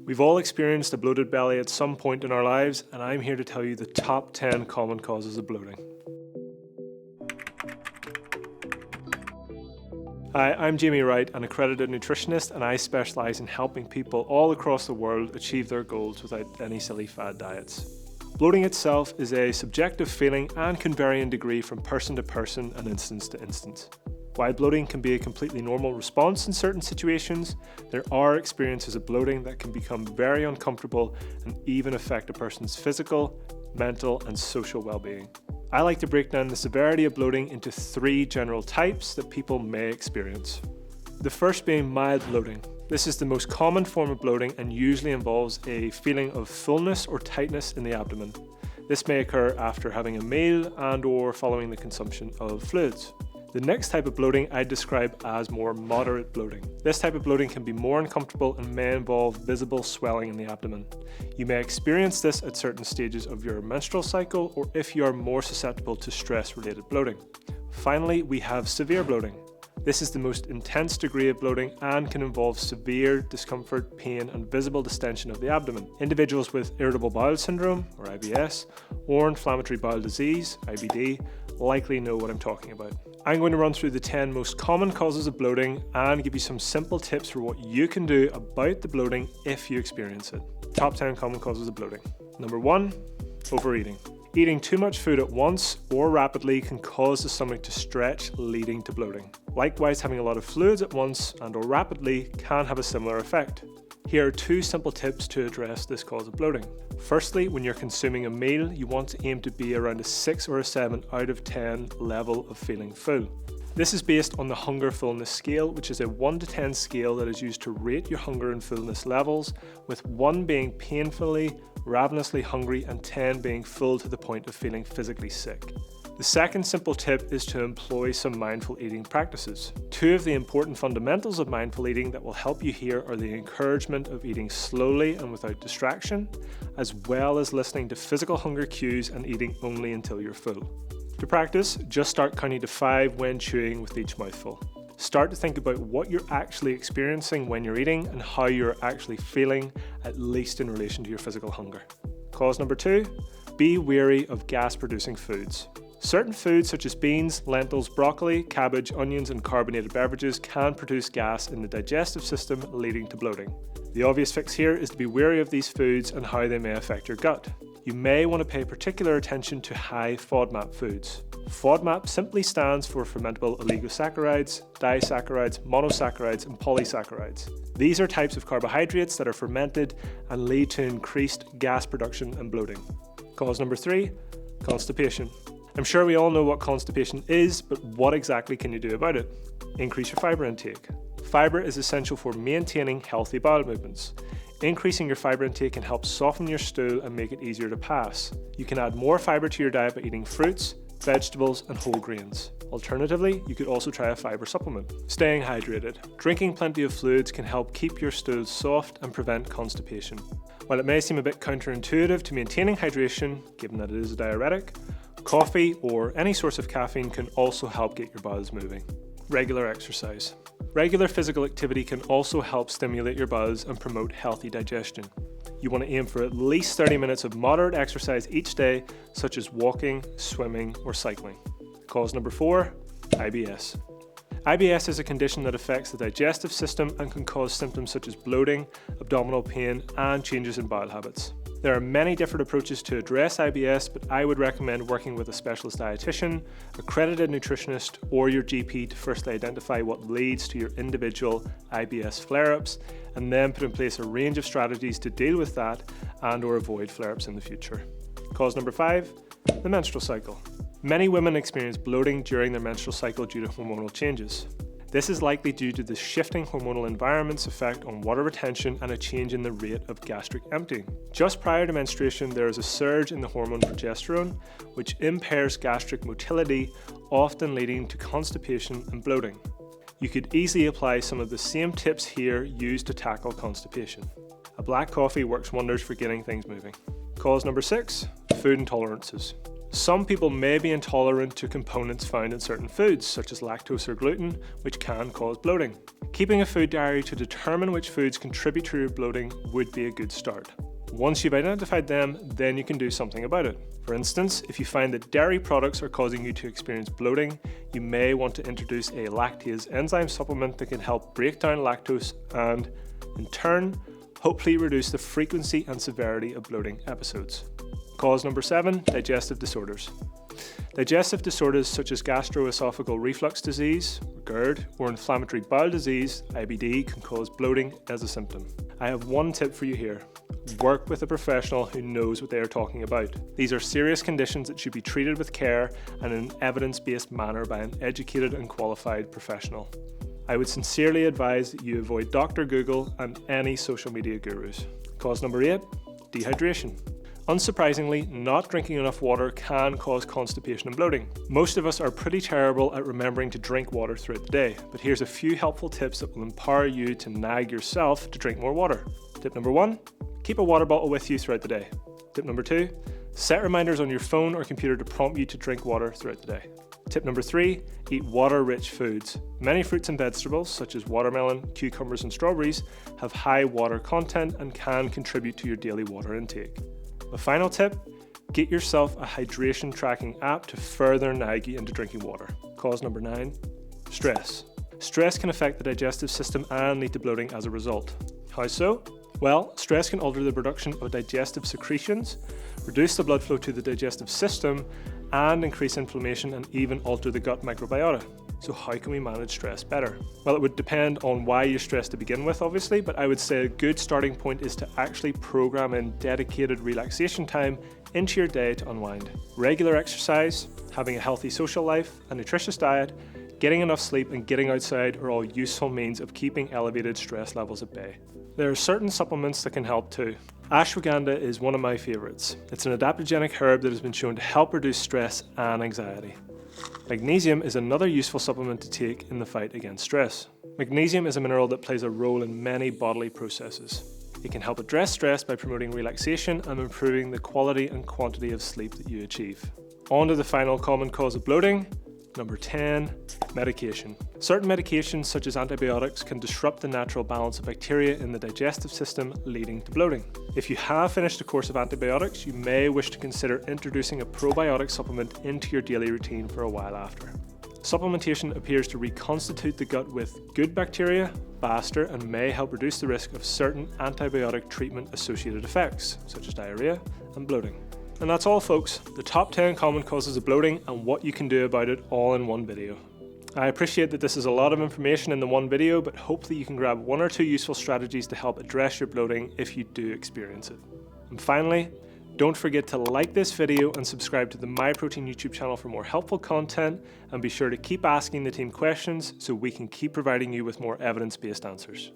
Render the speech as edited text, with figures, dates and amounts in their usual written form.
We've all experienced a bloated belly at some point in our lives, and I'm here to tell you the top 10 common causes of bloating. Hi, I'm Wright, an accredited nutritionist, and I specialise in helping people all across the world achieve their goals without any silly fad diets. Bloating itself is a subjective feeling and can vary in degree from person to person and instance to instance. While bloating can be a completely normal response in certain situations, there are experiences of bloating that can become very uncomfortable and even affect a person's physical, mental, and social well-being. I like to break down the severity of bloating into 3 general types that people may experience. The first being mild bloating. This is the most common form of bloating and usually involves a feeling of fullness or tightness in the abdomen. This may occur after having a meal and/or following the consumption of fluids. The next type of bloating I'd describe as more moderate bloating. This type of bloating can be more uncomfortable and may involve visible swelling in the abdomen. You may experience this at certain stages of your menstrual cycle or if you are more susceptible to stress-related bloating. Finally, we have severe bloating. This is the most intense degree of bloating and can involve severe discomfort, pain, and visible distension of the abdomen. Individuals with irritable bowel syndrome, or IBS, or inflammatory bowel disease, IBD, likely know what I'm talking about. I'm going to run through the 10 most common causes of bloating and give you some simple tips for what you can do about the bloating if you experience it. Top 10 common causes of bloating. Number 1, overeating. Eating too much food at once or rapidly can cause the stomach to stretch, leading to bloating. Likewise, having a lot of fluids at once and/or rapidly can have a similar effect. Here are 2 simple tips to address this cause of bloating. Firstly, when you're consuming a meal, you want to aim to be around a 6 or a 7 out of 10 level of feeling full. This is based on the hunger fullness scale, which is a 1 to 10 scale that is used to rate your hunger and fullness levels, with 1 being painfully, ravenously hungry and 10 being full to the point of feeling physically sick. The second simple tip is to employ some mindful eating practices. 2 of the important fundamentals of mindful eating that will help you here are the encouragement of eating slowly and without distraction, as well as listening to physical hunger cues and eating only until you're full. To practice, just start counting to 5 when chewing with each mouthful. Start to think about what you're actually experiencing when you're eating and how you're actually feeling, at least in relation to your physical hunger. Cause number 2, be wary of gas-producing foods. Certain foods such as beans, lentils, broccoli, cabbage, onions and carbonated beverages can produce gas in the digestive system, leading to bloating. The obvious fix here is to be wary of these foods and how they may affect your gut. You may want to pay particular attention to high FODMAP foods. FODMAP simply stands for fermentable oligosaccharides, disaccharides, monosaccharides and polysaccharides. These are types of carbohydrates that are fermented and lead to increased gas production and bloating. Cause number 3, constipation. I'm sure we all know what constipation is, but what exactly can you do about it? Increase your fibre intake. Fibre is essential for maintaining healthy bowel movements. Increasing your fibre intake can help soften your stool and make it easier to pass. You can add more fibre to your diet by eating fruits, vegetables and whole grains. Alternatively, you could also try a fibre supplement. Staying hydrated. Drinking plenty of fluids can help keep your stool soft and prevent constipation. While it may seem a bit counterintuitive to maintaining hydration, given that it is a diuretic, coffee or any source of caffeine can also help get your bowels moving. Regular exercise. Regular physical activity can also help stimulate your bowels and promote healthy digestion. You want to aim for at least 30 minutes of moderate exercise each day, such as walking, swimming, or cycling. Cause number 4, IBS. IBS is a condition that affects the digestive system and can cause symptoms such as bloating, abdominal pain, and changes in bowel habits. There are many different approaches to address IBS, but I would recommend working with a specialist dietitian, accredited nutritionist, or your GP to firstly identify what leads to your individual IBS flare-ups, and then put in place a range of strategies to deal with that and/or avoid flare-ups in the future. Cause number 5, the menstrual cycle. Many women experience bloating during their menstrual cycle due to hormonal changes. This is likely due to the shifting hormonal environment's effect on water retention and a change in the rate of gastric emptying. Just prior to menstruation, there is a surge in the hormone progesterone, which impairs gastric motility, often leading to constipation and bloating. You could easily apply some of the same tips here used to tackle constipation. A black coffee works wonders for getting things moving. Cause number 6, food intolerances. Some people may be intolerant to components found in certain foods, such as lactose or gluten, which can cause bloating. Keeping a food diary to determine which foods contribute to your bloating would be a good start. Once you've identified them, then you can do something about it. For instance, if you find that dairy products are causing you to experience bloating, you may want to introduce a lactase enzyme supplement that can help break down lactose and, in turn, hopefully reduce the frequency and severity of bloating episodes. Cause number 7, digestive disorders. Digestive disorders such as gastroesophageal reflux disease, GERD, or inflammatory bowel disease, IBD, can cause bloating as a symptom. I have one tip for you here. Work with a professional who knows what they are talking about. These are serious conditions that should be treated with care and in an evidence-based manner by an educated and qualified professional. I would sincerely advise that you avoid Dr. Google and any social media gurus. Cause number 8, dehydration. Unsurprisingly, not drinking enough water can cause constipation and bloating. Most of us are pretty terrible at remembering to drink water throughout the day, but here's a few helpful tips that will empower you to nag yourself to drink more water. Tip number 1, keep a water bottle with you throughout the day. Tip number 2, set reminders on your phone or computer to prompt you to drink water throughout the day. Tip number 3, eat water-rich foods. Many fruits and vegetables, such as watermelon, cucumbers and strawberries, have high water content and can contribute to your daily water intake. The final tip, get yourself a hydration tracking app to further nag you into drinking water. Cause number 9, stress. Stress can affect the digestive system and lead to bloating as a result. How so? Well, stress can alter the production of digestive secretions, reduce the blood flow to the digestive system, and increase inflammation and even alter the gut microbiota. So how can we manage stress better? Well, it would depend on why you're stressed to begin with, obviously, but I would say a good starting point is to actually program in dedicated relaxation time into your day to unwind. Regular exercise, having a healthy social life, a nutritious diet, getting enough sleep and getting outside are all useful means of keeping elevated stress levels at bay. There are certain supplements that can help too. Ashwagandha is one of my favourites. It's an adaptogenic herb that has been shown to help reduce stress and anxiety. Magnesium is another useful supplement to take in the fight against stress. Magnesium is a mineral that plays a role in many bodily processes. It can help address stress by promoting relaxation and improving the quality and quantity of sleep that you achieve. On to the final common cause of bloating. Number 10, medication. Certain medications such as antibiotics can disrupt the natural balance of bacteria in the digestive system, leading to bloating. If you have finished a course of antibiotics, you may wish to consider introducing a probiotic supplement into your daily routine for a while after. Supplementation appears to reconstitute the gut with good bacteria faster and may help reduce the risk of certain antibiotic treatment associated effects, such as diarrhea and bloating. And that's all, folks. The top 10 common causes of bloating and what you can do about it all in one video. I appreciate that this is a lot of information in the one video, but hopefully you can grab 1 or 2 useful strategies to help address your bloating if you do experience it. And finally, don't forget to like this video and subscribe to the Myprotein YouTube channel for more helpful content, and be sure to keep asking the team questions so we can keep providing you with more evidence-based answers.